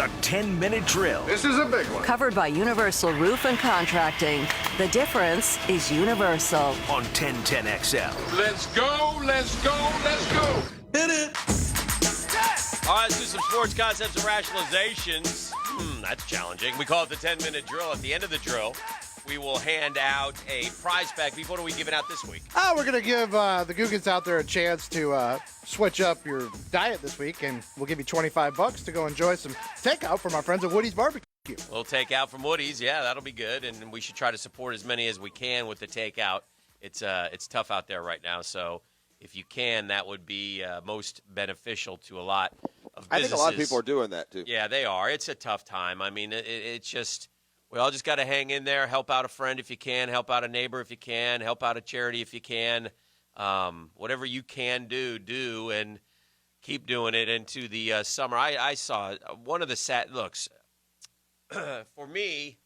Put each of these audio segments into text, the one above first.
The 10-minute drill. This is a big one. Covered by Universal Roof and Contracting. The difference is universal. On 1010XL. Let's go, let's go, let's go. Hit it. All right, let's do some sports concepts and rationalizations. That's challenging. We call it the 10-minute drill. At the end of the drill, we will hand out a prize pack. What are we giving out this week? We're going to give the Googans out there a chance to switch up your diet this week, and we'll give you $25 to go enjoy some takeout from our friends at Woody's Barbecue. We'll take out from Woody's. Yeah, that'll be good, and we should try to support as many as we can with the takeout. It's tough out there right now, so if you can, that would be most beneficial to a lot of businesses. I think a lot of people are doing that, too. Yeah, they are. It's a tough time. I mean, it's just – we all just got to hang in there, help out a friend if you can, help out a neighbor if you can, help out a charity if you can. Whatever you can do, and keep doing it into the summer. I saw one of the sad looks. For me,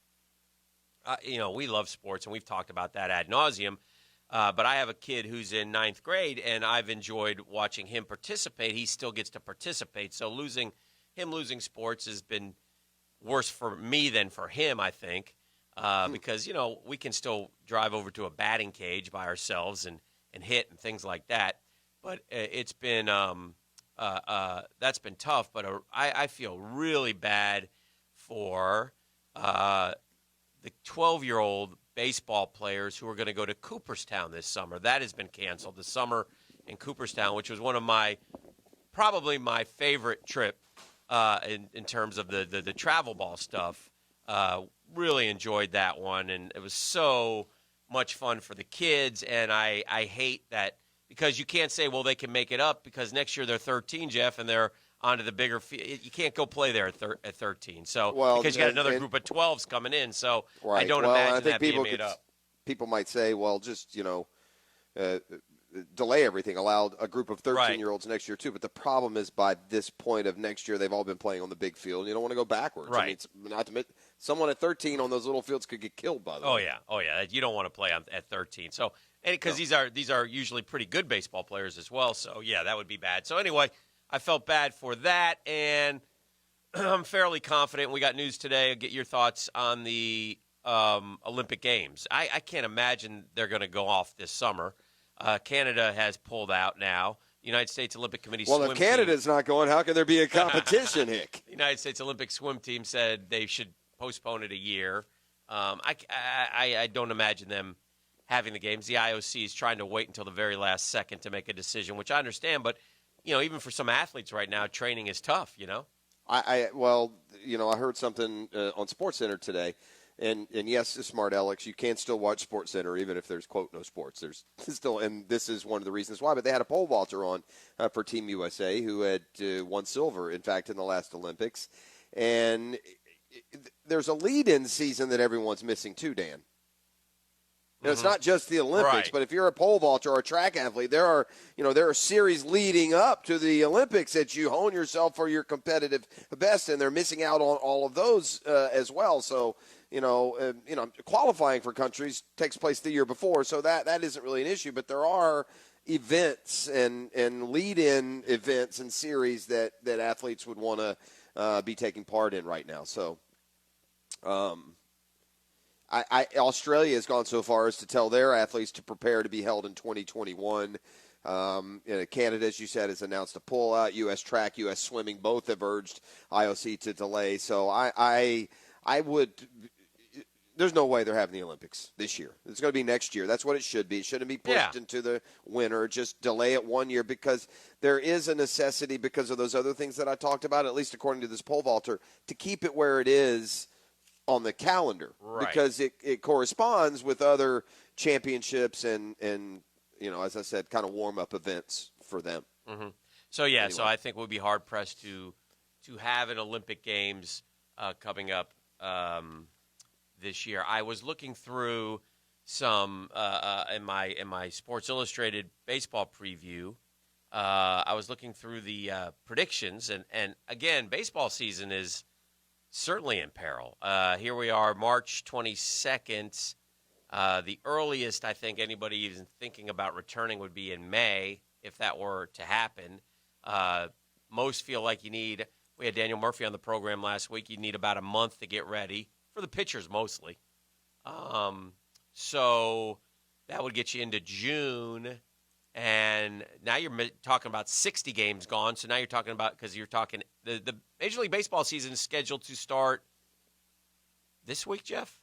we love sports, and we've talked about that ad nauseum. But I have a kid who's in 9th grade, and I've enjoyed watching him participate. He still gets to participate. So losing sports has been worse for me than for him, I think, because, we can still drive over to a batting cage by ourselves and hit and things like that. But it's been that's been tough. But I feel really bad for the 12-year-old baseball players who are going to go to Cooperstown this summer. That has been canceled, the summer in Cooperstown, which was one of probably my favorite trip. In terms of the travel ball stuff, really enjoyed that one, and it was so much fun for the kids. And I hate that because you can't say, well, they can make it up because next year they're 13, Jeff, and they're onto the bigger field. You can't go play there at 13. So because you got another group of 12s coming in, so right. I don't imagine that being made up. People might say, well, just delay everything, allow a group of 13-year-olds next year too. But the problem is by this point of next year, they've all been playing on the big field. You don't want to go backwards. Right. I mean, not to admit, someone at 13 on those little fields could get killed by them. Oh yeah. You don't want to play at 13. So because these are usually pretty good baseball players as well. So yeah, that would be bad. So anyway, I felt bad for that, and I'm fairly confident. We got news today. I'll get your thoughts on the Olympic Games. I can't imagine they're going to go off this summer. Canada has pulled out now. The United States Olympic Committee swim team. Well, if Canada's not going, how can there be a competition, Hick? The United States Olympic swim team said they should postpone it a year. I don't imagine them having the games. The IOC is trying to wait until the very last second to make a decision, which I understand. But, even for some athletes right now, training is tough, I heard something on SportsCenter today. And yes, smart Alex, you can still watch SportsCenter even if there's, quote, no sports. There's still, and this is one of the reasons why, but they had a pole vaulter on for Team USA who had won silver, in fact, in the last Olympics. And there's a lead-in season that everyone's missing too, Dan. It's not just the Olympics, but if you're a pole vaulter or a track athlete, there are series leading up to the Olympics that you hone yourself for your competitive best, and they're missing out on all of those as well. So, qualifying for countries takes place the year before, so that isn't really an issue. But there are events and lead-in events and series that athletes would want to be taking part in right now. So, Australia has gone so far as to tell their athletes to prepare to be held in 2021. Canada, as you said, has announced a pullout. U.S. track, U.S. swimming, both have urged IOC to delay. So I would. There's no way they're having the Olympics this year. It's going to be next year. That's what it should be. It shouldn't be pushed into the winter. Just delay it 1 year because there is a necessity because of those other things that I talked about, at least according to this pole vaulter, to keep it where it is on the calendar because it corresponds with other championships and as I said, kind of warm-up events for them. Mm-hmm. So, anyway. So I think we'll be hard-pressed to have an Olympic Games coming up this year. I was looking through some in my Sports Illustrated baseball preview. I was looking through the predictions, and again, baseball season is certainly in peril. Here we are, March 22nd. The earliest I think anybody even thinking about returning would be in May, if that were to happen. Most feel like you need We had Daniel Murphy on the program last week. You need about a month to get ready, for the pitchers mostly. So that would get you into June. And now you're talking about 60 games gone. So now you're talking about, because you're talking, the Major League Baseball season is scheduled to start this week, Jeff?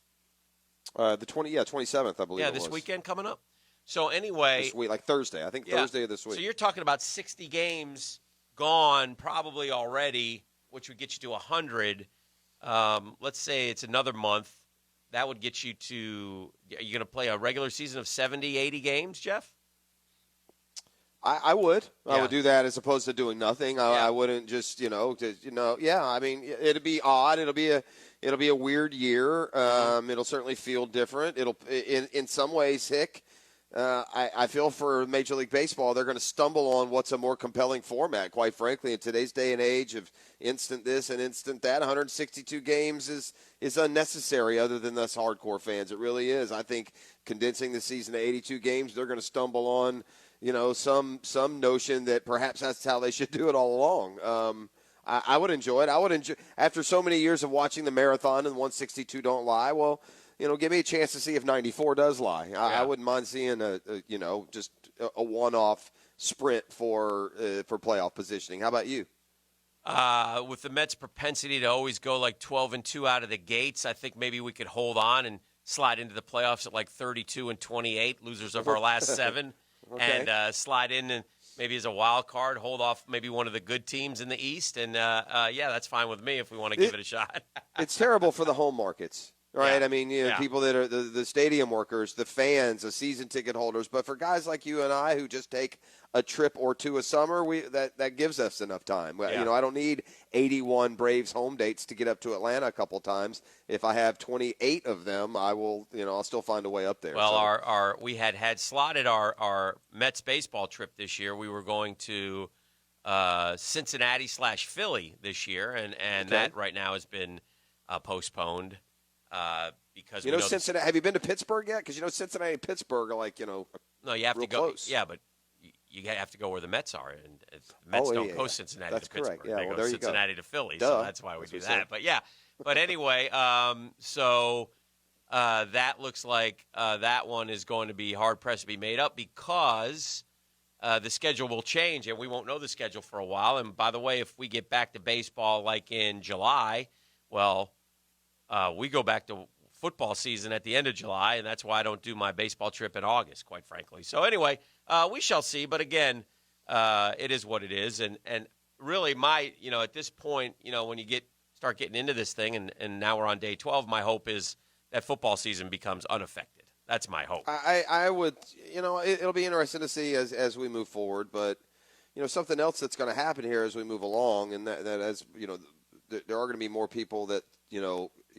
The 27th, I believe. Yeah, this weekend coming up. So anyway, this week, like Thursday. I think Thursday of this week. So you're talking about 60 games gone probably already, which would get you to 100. Let's say it's another month. That would get you to, are you going to play a regular season of 70, 80 games, Jeff? I would. Yeah. I would do that as opposed to doing nothing. I wouldn't just, yeah, I mean, it'd be odd. It'll be a weird year. It'll certainly feel different. It'll, in some ways, Hick, I feel for Major League Baseball, they're going to stumble on what's a more compelling format, quite frankly. In today's day and age of instant this and instant that, 162 games is unnecessary other than us hardcore fans. It really is. I think condensing the season to 82 games, they're going to stumble on, some notion that perhaps that's how they should do it all along. I would enjoy it. After so many years of watching the marathon and 162 don't lie, well, give me a chance to see if 94 does lie. I wouldn't mind seeing just a one-off sprint for playoff positioning. How about you? With the Mets' propensity to always go like 12-2 out of the gates, I think maybe we could hold on and slide into the playoffs at like 32-28, losers of our last 7, okay. And slide in and maybe as a wild card, hold off maybe one of the good teams in the East. And, that's fine with me if we want to give it a shot. It's terrible for the home markets. Right, Yeah. I mean, people that are the stadium workers, the fans, the season ticket holders. But for guys like you and I who just take a trip or two a summer, that gives us enough time. Yeah. I don't need 81 Braves home dates to get up to Atlanta a couple times. If I have 28 of them, I will, I'll still find a way up there. Well, our we had slotted our Mets baseball trip this year. We were going to Cincinnati/Philly this year, and that right now has been postponed. Because Cincinnati. Have you been to Pittsburgh yet? Because Cincinnati and Pittsburgh are like No, you have to go. Close. Yeah, but you have to go where the Mets are, and the Mets don't go Cincinnati that's to Pittsburgh. Correct. Yeah, they well, go there Cincinnati you go. to Philly, Duh. so that's why we do that. But anyway, so that looks like that one is going to be hard pressed to be made up because the schedule will change, and we won't know the schedule for a while. And by the way, if we get back to baseball like in July, well. We go back to football season at the end of July, and that's why I don't do my baseball trip in August, quite frankly. So anyway, we shall see. But again, it is what it is. And really at this point, when you start getting into this thing, and now we're on day 12, my hope is that football season becomes unaffected. That's my hope. I would, it'll be interesting to see as we move forward. But, something else that's going to happen here as we move along, and that as, there are going to be more people that,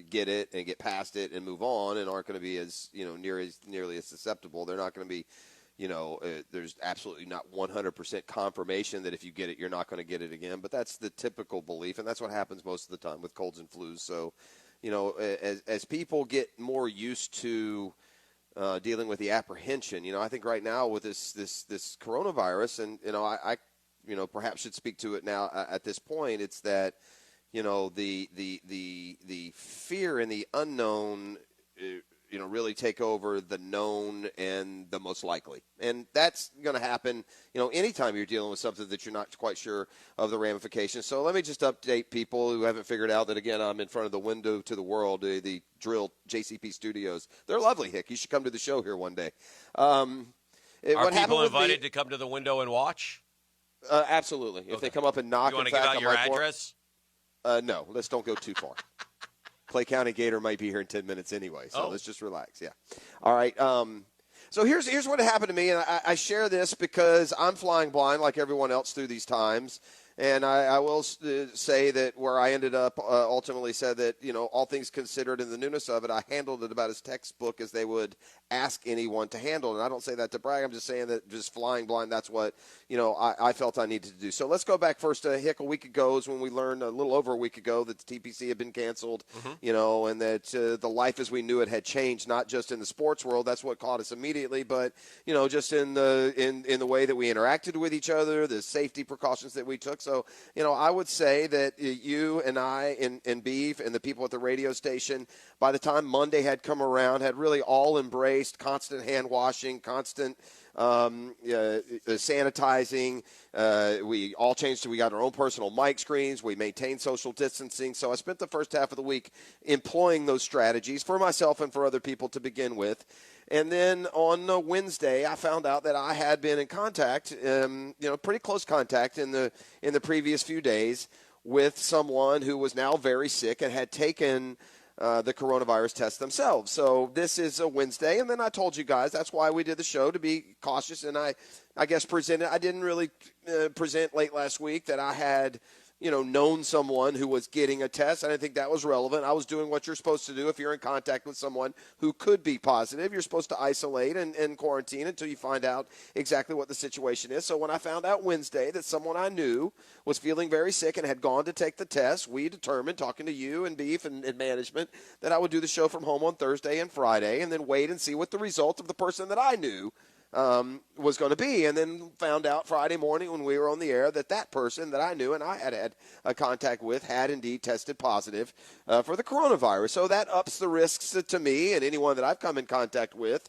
get it and get past it and move on and aren't going to be as, nearly as susceptible. They're not going to be, there's absolutely not 100% confirmation that if you get it, you're not going to get it again. But that's the typical belief, and that's what happens most of the time with colds and flus. So, as people get more used to dealing with the apprehension, I think right now with this coronavirus, and, I perhaps should speak to it now at this point, it's that, the fear and the unknown, really take over the known and the most likely. And that's going to happen, anytime you're dealing with something that you're not quite sure of the ramifications. So let me just update people who haven't figured out that, again, I'm in front of the window to the world, the Drill JCP Studios. They're lovely, Hick. You should come to the show here one day. Are people invited to come to the window and watch? Absolutely. If they come up and knock, you want to give out your address? No, let's don't go too far. Clay County Gator might be here in 10 minutes anyway, so let's just relax. Yeah. All right. So here's what happened to me, and I share this because I'm flying blind like everyone else through these times. And I will say that where I ended up ultimately said that, all things considered in the newness of it, I handled it about as textbook as they would ask anyone to handle. And I don't say that to brag. I'm just saying that just flying blind, that's what, I felt I needed to do. So let's go back first to Hick. A week ago is when we learned, a little over a week ago, that the TPC had been canceled, and that the life as we knew it had changed, not just in the sports world. That's what caught us immediately, but, just in the way that we interacted with each other, the safety precautions that we took. So, I would say that you and I and Beef and the people at the radio station, by the time Monday had come around, had really all embraced constant hand washing, constant sanitizing. We all changed. We got our own personal mic screens. We maintained social distancing. So I spent the first half of the week employing those strategies for myself and for other people to begin with. And then on Wednesday, I found out that I had been in contact, pretty close contact in the previous few days with someone who was now very sick and had taken the coronavirus test themselves. So this is a Wednesday, and then I told you guys that's why we did the show, to be cautious. And I guess I didn't really present late last week that I had known someone who was getting a test. I didn't think that was relevant. I was doing what you're supposed to do if you're in contact with someone who could be positive. You're supposed to isolate and quarantine until you find out exactly what the situation is. So when I found out Wednesday that someone I knew was feeling very sick and had gone to take the test, we determined, talking to you and Beef and management, that I would do the show from home on Thursday and Friday and then wait and see what the result of the person that I knew was going to be, and then found out Friday morning when we were on the air that person that I knew and I had a contact with had indeed tested positive for the coronavirus. So that ups the risks to me and anyone that I've come in contact with,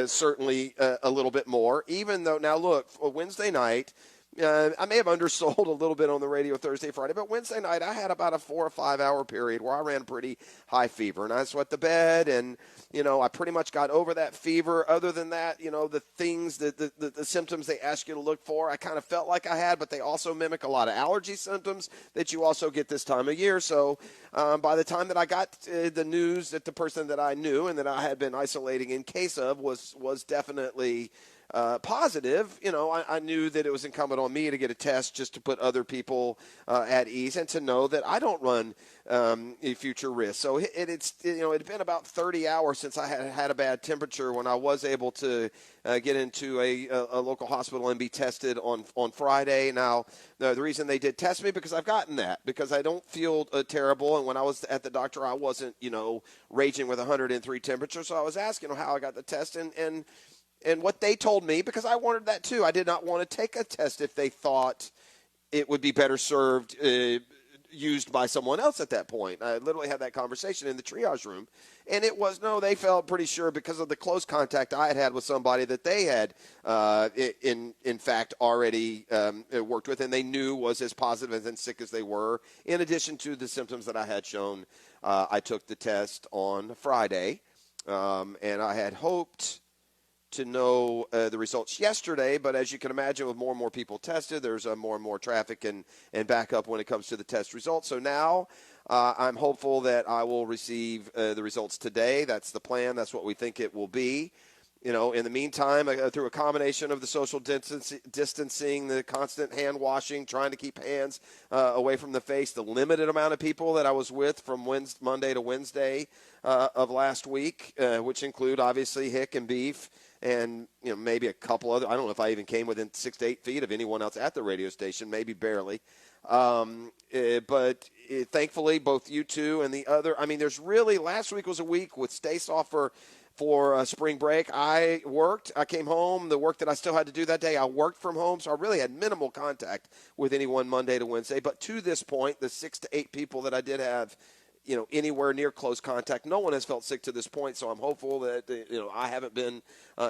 certainly a little bit more, even though, now look, Wednesday night, I may have undersold a little bit on the radio Thursday, Friday, but Wednesday night I had about a 4 or 5 hour period where I ran pretty high fever, and I sweat the bed, and I pretty much got over that fever. Other than that, the things, the symptoms they ask you to look for, I kind of felt like I had, but they also mimic a lot of allergy symptoms that you also get this time of year. So by the time that I got the news that the person that I knew and that I had been isolating in case of was definitely positive, I knew that it was incumbent on me to get a test just to put other people at ease and to know that I don't run future risk. So it had been about 30 hours since I had a bad temperature when I was able to get into a local hospital and be tested on Friday. Now, the reason they did test me, because I've gotten that, because I don't feel terrible. And when I was at the doctor, I wasn't, raging with 103 temperature. So I was asking how I got the test, and what they told me, because I wanted that too. I did not want to take a test if they thought it would be better served used by someone else at that point. I literally had that conversation in the triage room, and it was, no, they felt pretty sure because of the close contact I had with somebody that they had in fact already worked with, and they knew was as positive and sick as they were. In addition to the symptoms that I had shown, I took the test on Friday, and I had hoped to know the results yesterday, but as you can imagine, with more and more people tested, there's more and more traffic and backup when it comes to the test results. So now I'm hopeful that I will receive the results today. That's the plan. That's what we think it will be. In the meantime, through a combination of the social distancing, the constant hand washing, trying to keep hands away from the face, the limited amount of people that I was with from Monday to Wednesday of last week, which include obviously Hick and Beef, and maybe a couple other. I don't know if I even came within 6 to 8 feet of anyone else at the radio station, maybe barely. But thankfully, both you two and the other. There's really, last week was a week with Stace off for spring break. I worked. I came home. The work that I still had to do that day, I worked from home, so I really had minimal contact with anyone Monday to Wednesday. But to this point, the 6 to 8 people that I did have, anywhere near close contact, no one has felt sick to this point. So I'm hopeful that I haven't been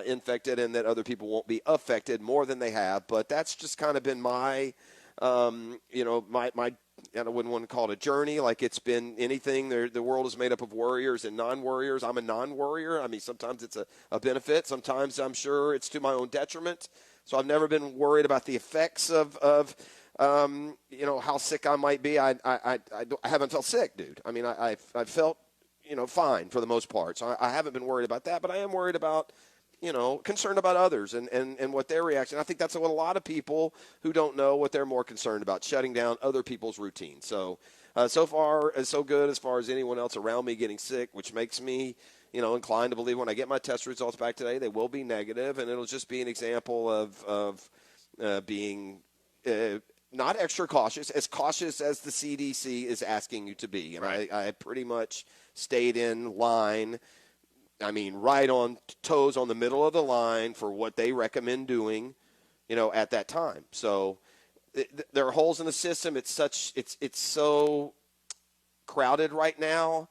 infected and that other people won't be affected more than they have. But that's just kind of been my, my. I wouldn't want to call it a journey, like it's been anything. The world is made up of warriors and non-warriors. I'm a non-warrior. Sometimes it's a benefit. Sometimes I'm sure it's to my own detriment. So I've never been worried about the effects of how sick I might be. I haven't felt sick, dude. I've felt, fine for the most part. So I haven't been worried about that, but I am worried about, concerned about others and what their reaction. I think that's what a lot of people who don't know what they're more concerned about, shutting down other people's routines. So, so far, so good as far as anyone else around me getting sick, which makes me, inclined to believe when I get my test results back today, they will be negative, and it'll just be an example of being not extra cautious as the CDC is asking you to be. And right. I pretty much stayed in line. Right on toes on the middle of the line for what they recommend doing, at that time. So there are holes in the system. It's so crowded right now.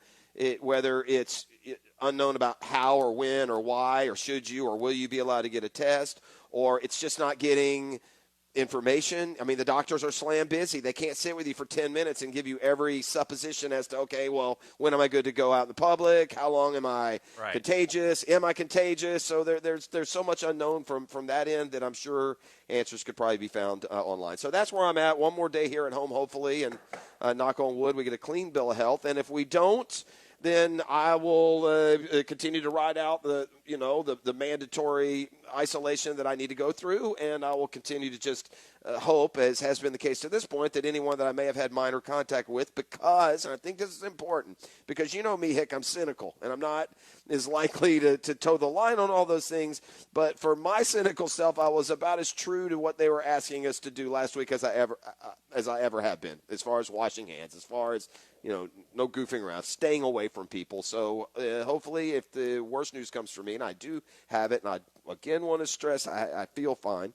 Whether it's unknown about how or when or why or should you or will you be allowed to get a test, or it's just not getting information. I mean, the doctors are slam busy. They can't sit with you for 10 minutes and give you every supposition as to, okay, well, when am I good to go out in the public? How long am I contagious? Am I contagious? So there's so much unknown from that end that I'm sure answers could probably be found online. So that's where I'm at. One more day here at home, hopefully, and knock on wood, we get a clean bill of health. And if we don't, then I will continue to ride out the mandatory isolation that I need to go through, and I will continue to just hope, as has been the case to this point, that anyone that I may have had minor contact with, because, and I think this is important, because you know me, Hick, I'm cynical, and I'm not as likely to toe the line on all those things, but for my cynical self, I was about as true to what they were asking us to do last week as I ever have been, as far as washing hands, as far as no goofing around, staying away from people. So hopefully if the worst news comes for me, and I do have it, and I again want to stress I feel fine,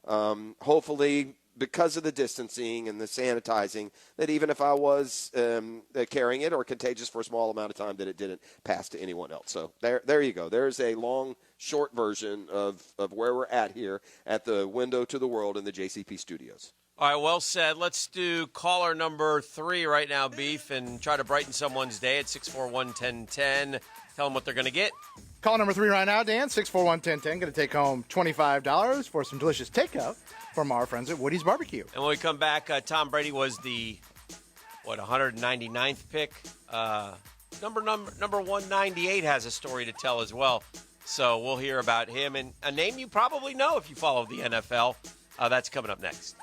hopefully because of the distancing and the sanitizing, that even if I was carrying it or contagious for a small amount of time, that it didn't pass to anyone else. So there you go. There's a long, short version of where we're at here at the window to the world in the JCP studios. All right, well said. Let's do caller number 3 right now, Beef, and try to brighten someone's day at 641-1010. Tell them what they're going to get. Call number 3 right now, Dan, 641-1010. Going to take home $25 for some delicious takeout from our friends at Woody's Barbecue. And when we come back, Tom Brady was the, 199th pick. Number 198 has a story to tell as well. So we'll hear about him and a name you probably know if you follow the NFL. That's coming up next.